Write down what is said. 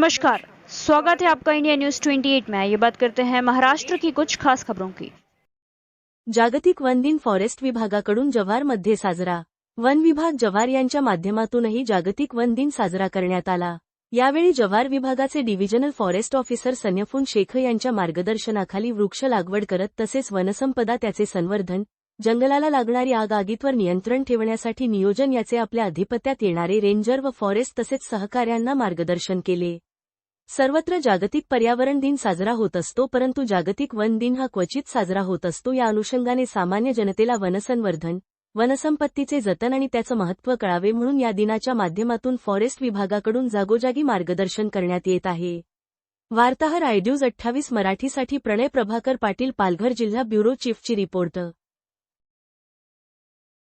नमस्कार, स्वागत है आपका इंडिया न्यूज 28 में। ये बात करते हैं महाराष्ट्र की कुछ खास खबरों की। जागतिक वन दिन फॉरेस्ट विभागाकडून जव्हारमध्ये साजरा। वन विभाग जव्हार यांच्या माध्यमातूनही जागतिक वन दिन साजरा करण्यात आला। यावेळी जव्हार विभागाचे डिव्हिजनल फॉरेस्ट ऑफिसर सन्यफून शेख यांच्या मार्गदर्शनाखाली वृक्ष लागवड करत तसेच वनसंपदा त्याचे संवर्धन, जंगलाला लागणारी आगीवर नियंत्रण ठेवण्यासाठी नियोजन याचे आपल्या अधिपत्यात येणारे रेंजर व फॉरेस्ट तसेच सहकाऱ्यांना मार्गदर्शन केले। सर्वत्र जागतिक पर्यावरण दिन साजरा होत असतो, परंतु जागतिक वन दिन हा क्वचित साजरा होत असतो। या अनुषंगाने सामान्य जनतेला वनसंवर्धन, वनसंपत्तीचे जतन आणि त्याचं महत्त्व कळावे म्हणून या दिनाच्या माध्यमातून फॉरेस्ट विभागाकडून जागोजागी मार्गदर्शन करण्यात येत आहे। वार्ताहर आयड्यूज 28 मराठीसाठी प्रणय प्रभाकर पाटील, पालघर जिल्हा ब्युरो चीफची रिपोर्ट।